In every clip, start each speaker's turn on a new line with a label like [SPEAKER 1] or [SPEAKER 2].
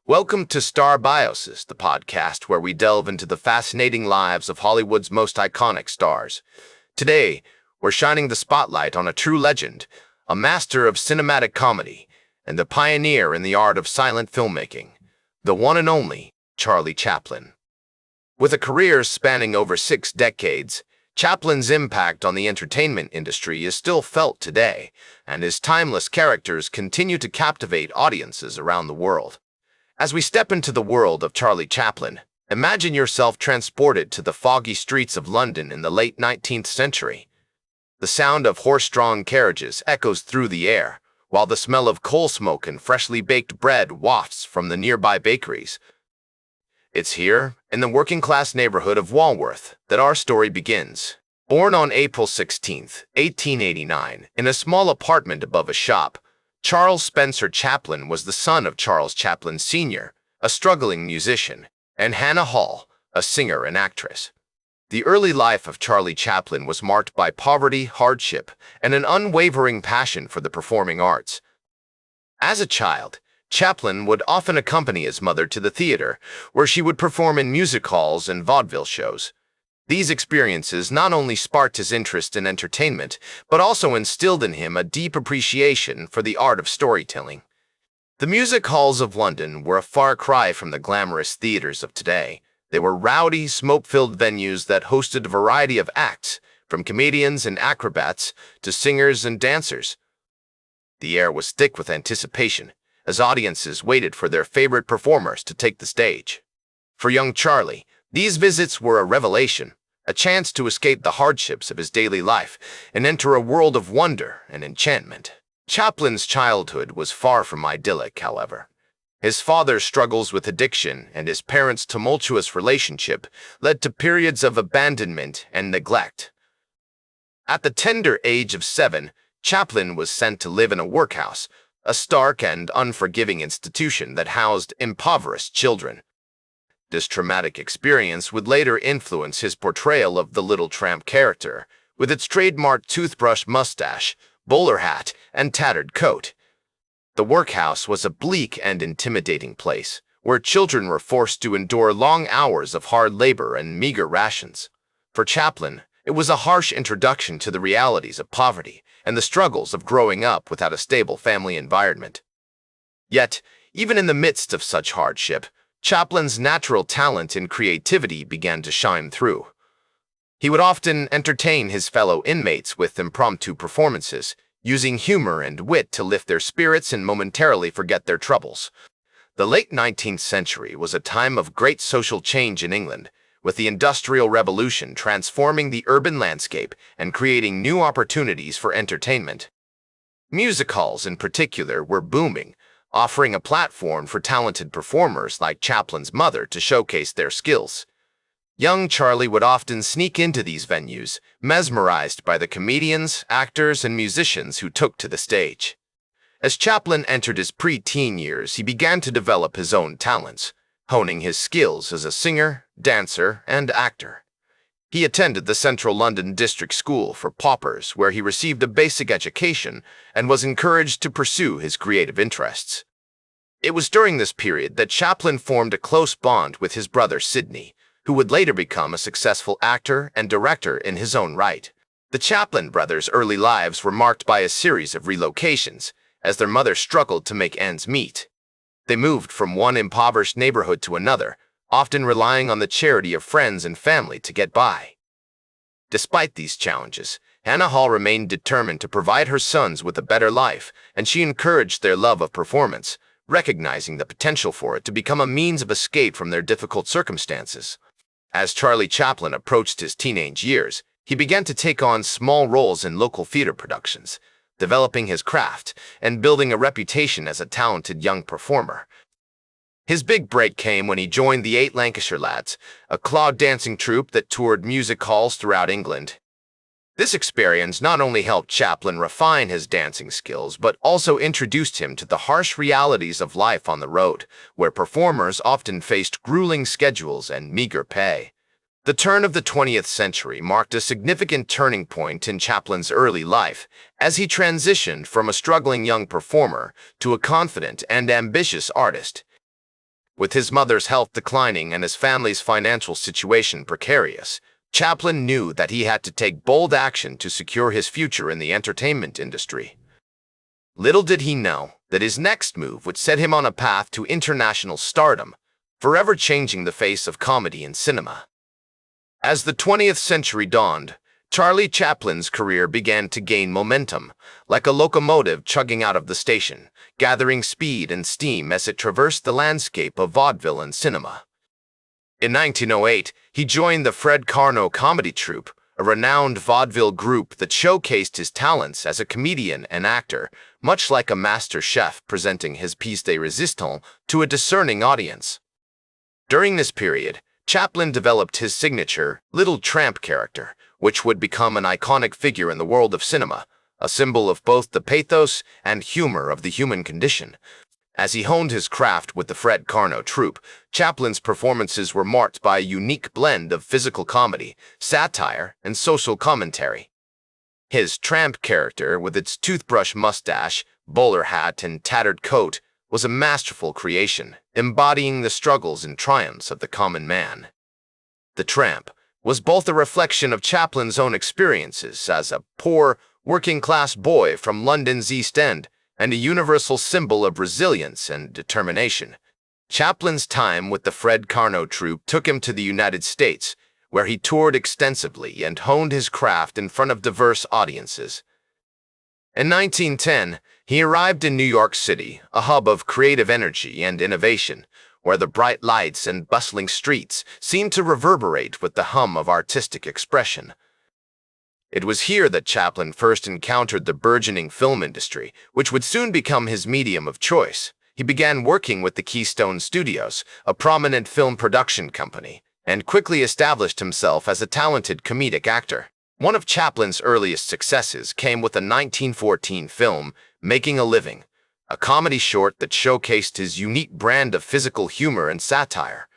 [SPEAKER 1] Welcome to Star Biosis, the podcast where we delve into the fascinating lives of Hollywood's most iconic stars. Today, we're shining the spotlight on a true legend, a master of cinematic comedy, and a pioneer in the art of silent filmmaking, the one and only Charlie Chaplin. With a career spanning over 6 decades, Chaplin's impact on the entertainment industry is still felt today, and his timeless characters continue to captivate audiences around the world. As we step into the world of Charlie Chaplin, imagine yourself transported to the foggy streets of London in the late 19th century. The sound of horse-drawn carriages echoes through the air, while the smell of coal smoke and freshly baked bread wafts from the nearby bakeries. It's here, in the working-class neighborhood of Walworth, that our story begins. Born on April 16, 1889, in a small apartment above a shop, Charles Spencer Chaplin was the son of Charles Chaplin Sr., a struggling musician, and Hannah Hall, a singer and actress. The early life of Charlie Chaplin was marked by poverty, hardship, and an unwavering passion for the performing arts. As a child, Chaplin would often accompany his mother to the theater, where she would perform in music halls and vaudeville shows. These experiences not only sparked his interest in entertainment, but also instilled in him a deep appreciation for the art of storytelling. The music halls of London were a far cry from the glamorous theaters of today. They were rowdy, smoke-filled venues that hosted a variety of acts, from comedians and acrobats to singers and dancers. The air was thick with anticipation, as audiences waited for their favorite performers to take the stage. For young Charlie, these visits were a revelation, a chance to escape the hardships of his daily life and enter a world of wonder and enchantment. Chaplin's childhood was far from idyllic, however. His father's struggles with addiction and his parents' tumultuous relationship led to periods of abandonment and neglect. At the tender age of 7, Chaplin was sent to live in a workhouse, a stark and unforgiving institution that housed impoverished children. This traumatic experience would later influence his portrayal of the little tramp character, with its trademark toothbrush mustache, bowler hat, and tattered coat. The workhouse was a bleak and intimidating place, where children were forced to endure long hours of hard labor and meager rations. For Chaplin, it was a harsh introduction to the realities of poverty and the struggles of growing up without a stable family environment. Yet, even in the midst of such hardship, Chaplin's natural talent and creativity began to shine through. He would often entertain his fellow inmates with impromptu performances, using humor and wit to lift their spirits and momentarily forget their troubles. The late 19th century was a time of great social change in England, with the Industrial Revolution transforming the urban landscape and creating new opportunities for entertainment. Music halls, in particular, were booming, offering a platform for talented performers like Chaplin's mother to showcase their skills. Young Charlie would often sneak into these venues, mesmerized by the comedians, actors, and musicians who took to the stage. As Chaplin entered his pre-teen years, he began to develop his own talents, honing his skills as a singer, dancer, and actor. He attended the Central London District School for Paupers, where he received a basic education and was encouraged to pursue his creative interests. It was during this period that Chaplin formed a close bond with his brother Sidney, who would later become a successful actor and director in his own right. The Chaplin brothers' early lives were marked by a series of relocations, as their mother struggled to make ends meet. They moved from one impoverished neighborhood to another, often relying on the charity of friends and family to get by. Despite these challenges, Hannah Hall remained determined to provide her sons with a better life, and she encouraged their love of performance, recognizing the potential for it to become a means of escape from their difficult circumstances. As Charlie Chaplin approached his teenage years, he began to take on small roles in local theater productions, developing his craft and building a reputation as a talented young performer. His big break came when he joined the 8 Lancashire Lads, a clod dancing troupe that toured music halls throughout England. This experience not only helped Chaplin refine his dancing skills, but also introduced him to the harsh realities of life on the road, where performers often faced grueling schedules and meager pay. The turn of the 20th century marked a significant turning point in Chaplin's early life, as he transitioned from a struggling young performer to a confident and ambitious artist. With his mother's health declining and his family's financial situation precarious, Chaplin knew that he had to take bold action to secure his future in the entertainment industry. Little did he know that his next move would set him on a path to international stardom, forever changing the face of comedy in cinema. As the 20th century dawned, Charlie Chaplin's career began to gain momentum, like a locomotive chugging out of the station, gathering speed and steam as it traversed the landscape of vaudeville and cinema. In 1908, he joined the Fred Carnot comedy troupe, a renowned vaudeville group that showcased his talents as a comedian and actor, much like a master chef presenting his pièce de résistance to a discerning audience. During this period, Chaplin developed his signature Little Tramp character, which would become an iconic figure in the world of cinema, a symbol of both the pathos and humor of the human condition. As he honed his craft with the Fred Carnot troupe, Chaplin's performances were marked by a unique blend of physical comedy, satire, and social commentary. His tramp character, with its toothbrush mustache, bowler hat, and tattered coat, was a masterful creation, embodying the struggles and triumphs of the common man. The tramp was both a reflection of Chaplin's own experiences as a poor, working-class boy from London's East End, and a universal symbol of resilience and determination. Chaplin's time with the Fred Carnot troupe took him to the United States, where he toured extensively and honed his craft in front of diverse audiences. In 1910, he arrived in New York City, a hub of creative energy and innovation, where the bright lights and bustling streets seemed to reverberate with the hum of artistic expression. It was here that Chaplin first encountered the burgeoning film industry, which would soon become his medium of choice. He began working with the Keystone Studios, a prominent film production company, and quickly established himself as a talented comedic actor. One of Chaplin's earliest successes came with a 1914 film, Making a Living, a comedy short that showcased his unique brand of physical humor and satire.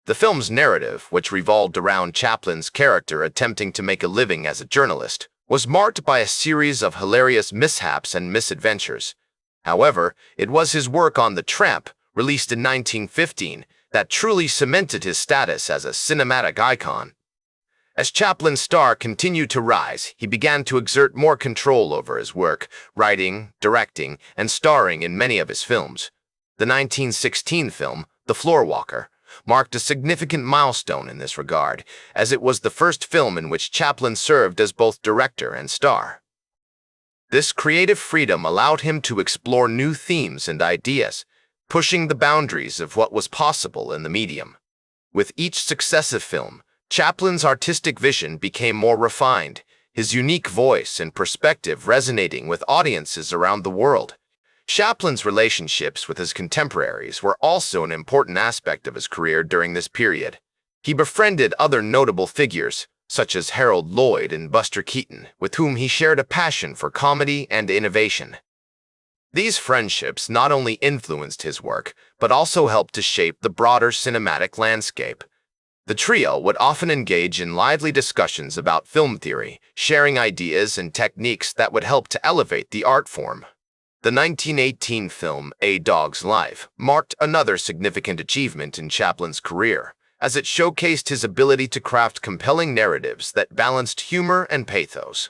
[SPEAKER 1] The film's narrative, which revolved around Chaplin's character attempting to make a living as a journalist, was marked by a series of hilarious mishaps and misadventures. However, it was his work on The Tramp, released in 1915, that truly cemented his status as a cinematic icon. As Chaplin's star continued to rise, he began to exert more control over his work, writing, directing, and starring in many of his films. The 1916 film, The Floorwalker, marked a significant milestone in this regard, as it was the first film in which Chaplin served as both director and star. This creative freedom allowed him to explore new themes and ideas, pushing the boundaries of what was possible in the medium. With each successive film, Chaplin's artistic vision became more refined, his unique voice and perspective resonating with audiences around the world. Chaplin's relationships with his contemporaries were also an important aspect of his career during this period. He befriended other notable figures, such as Harold Lloyd and Buster Keaton, with whom he shared a passion for comedy and innovation. These friendships not only influenced his work, but also helped to shape the broader cinematic landscape. The trio would often engage in lively discussions about film theory, sharing ideas and techniques that would help to elevate the art form. The 1918 film A Dog's Life marked another significant achievement in Chaplin's career, as it showcased his ability to craft compelling narratives that balanced humor and pathos.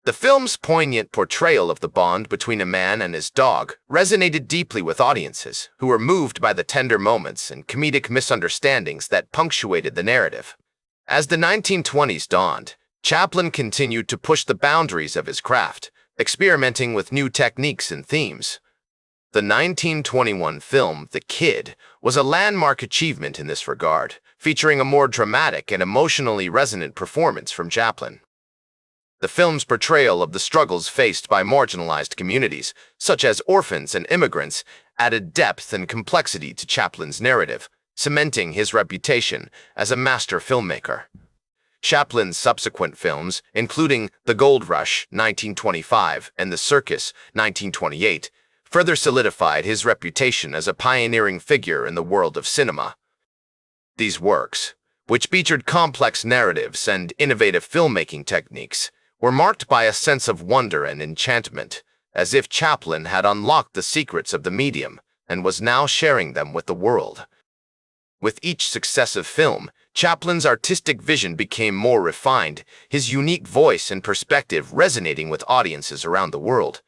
[SPEAKER 1] The film's poignant portrayal of the bond between a man and his dog resonated deeply with audiences, who were moved by the tender moments and comedic misunderstandings that punctuated the narrative. As the 1920s dawned, Chaplin continued to push the boundaries of his craft, experimenting with new techniques and themes. The 1921 film The Kid was a landmark achievement in this regard, featuring a more dramatic and emotionally resonant performance from Chaplin. The film's portrayal of the struggles faced by marginalized communities, such as orphans and immigrants, added depth and complexity to Chaplin's narrative, cementing his reputation as a master filmmaker. Chaplin's subsequent films, including The Gold Rush, 1925, and The Circus, 1928, further solidified his reputation as a pioneering figure in the world of cinema. These works, which featured complex narratives and innovative filmmaking techniques, were marked by a sense of wonder and enchantment, as if Chaplin had unlocked the secrets of the medium, and was now sharing them with the world. With each successive film, Chaplin's artistic vision became more refined, his unique voice and perspective resonating with audiences around the world.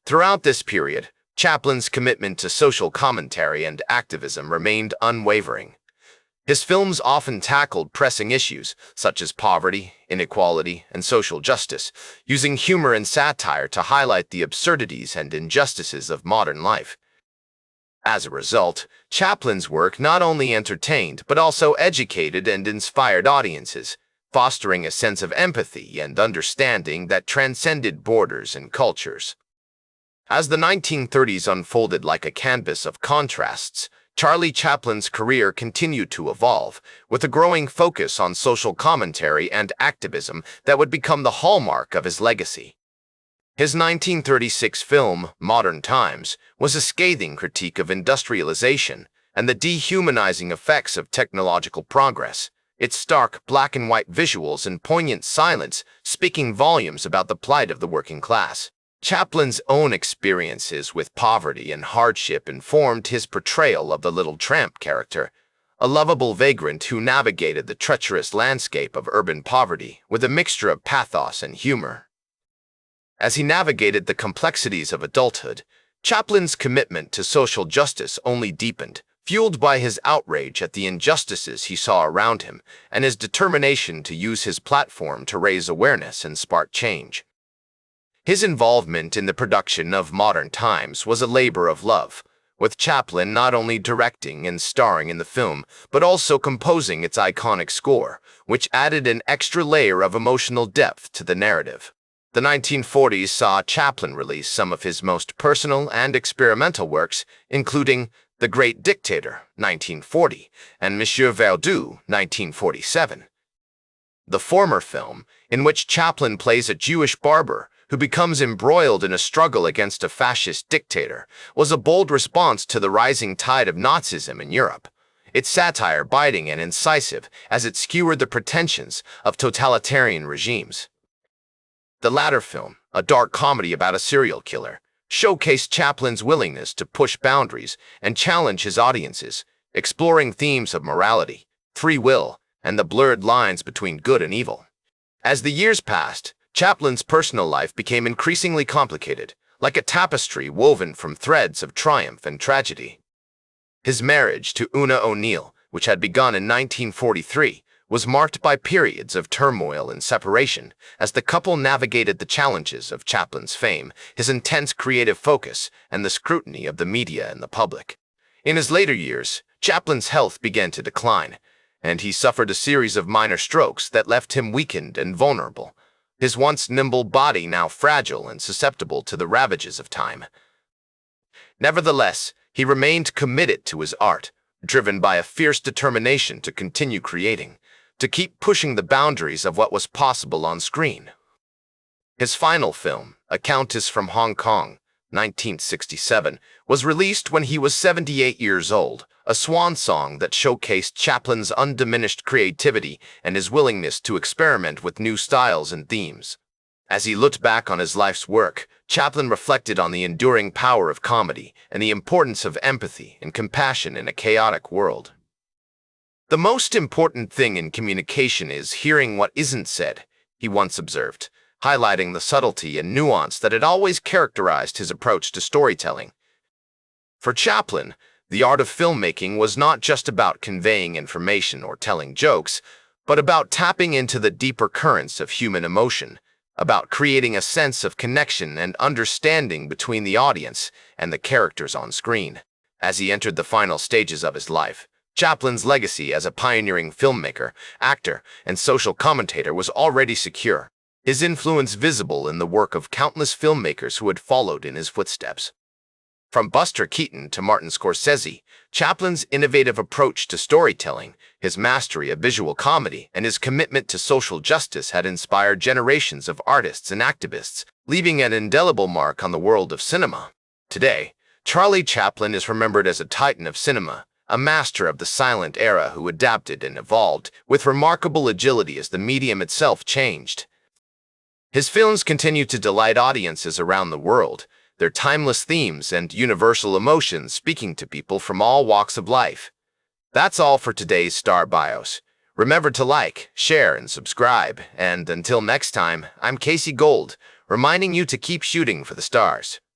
[SPEAKER 1] Throughout this period, Chaplin's commitment to social commentary and activism remained unwavering. His films often tackled pressing issues such as poverty, inequality, and social justice, using humor and satire to highlight the absurdities and injustices of modern life. As a result, Chaplin's work not only entertained but also educated and inspired audiences, fostering a sense of empathy and understanding that transcended borders and cultures. As the 1930s unfolded like a canvas of contrasts, Charlie Chaplin's career continued to evolve, with a growing focus on social commentary and activism that would become the hallmark of his legacy. His 1936 film, Modern Times, was a scathing critique of industrialization and the dehumanizing effects of technological progress, its stark black-and-white visuals and poignant silence speaking volumes about the plight of the working class. Chaplin's own experiences with poverty and hardship informed his portrayal of the Little Tramp character, a lovable vagrant who navigated the treacherous landscape of urban poverty with a mixture of pathos and humor. As he navigated the complexities of adulthood, Chaplin's commitment to social justice only deepened, fueled by his outrage at the injustices he saw around him and his determination to use his platform to raise awareness and spark change. His involvement in the production of Modern Times was a labor of love, with Chaplin not only directing and starring in the film, but also composing its iconic score, which added an extra layer of emotional depth to the narrative. The 1940s saw Chaplin release some of his most personal and experimental works, including The Great Dictator, 1940, and Monsieur Verdoux, 1947. The former film, in which Chaplin plays a Jewish barber who becomes embroiled in a struggle against a fascist dictator, was a bold response to the rising tide of Nazism in Europe, its satire biting and incisive as it skewered the pretensions of totalitarian regimes. The latter film, a dark comedy about a serial killer, showcased Chaplin's willingness to push boundaries and challenge his audiences, exploring themes of morality, free will, and the blurred lines between good and evil. As the years passed, Chaplin's personal life became increasingly complicated, like a tapestry woven from threads of triumph and tragedy. His marriage to Una O'Neill, which had begun in 1943, was marked by periods of turmoil and separation as the couple navigated the challenges of Chaplin's fame, his intense creative focus, and the scrutiny of the media and the public. In his later years, Chaplin's health began to decline, and he suffered a series of minor strokes that left him weakened and vulnerable, his once nimble body now fragile and susceptible to the ravages of time. Nevertheless, he remained committed to his art, driven by a fierce determination to continue creating, to keep pushing the boundaries of what was possible on screen. His final film, A Countess from Hong Kong, 1967, was released when he was 78 years old, a swan song that showcased Chaplin's undiminished creativity and his willingness to experiment with new styles and themes. As he looked back on his life's work, Chaplin reflected on the enduring power of comedy and the importance of empathy and compassion in a chaotic world. "The most important thing in communication is hearing what isn't said," he once observed, highlighting the subtlety and nuance that had always characterized his approach to storytelling. For Chaplin, the art of filmmaking was not just about conveying information or telling jokes, but about tapping into the deeper currents of human emotion, about creating a sense of connection and understanding between the audience and the characters on screen. As he entered the final stages of his life, Chaplin's legacy as a pioneering filmmaker, actor, and social commentator was already secure, his influence visible in the work of countless filmmakers who had followed in his footsteps. From Buster Keaton to Martin Scorsese, Chaplin's innovative approach to storytelling, his mastery of visual comedy, and his commitment to social justice had inspired generations of artists and activists, leaving an indelible mark on the world of cinema. Today, Charlie Chaplin is remembered as a titan of cinema, a master of the silent era who adapted and evolved with remarkable agility as the medium itself changed. His films continue to delight audiences around the world, their timeless themes and universal emotions speaking to people from all walks of life. That's all for today's Star Bios. Remember to like, share, and subscribe. And until next time, I'm Casey Gold, reminding you to keep shooting for the stars.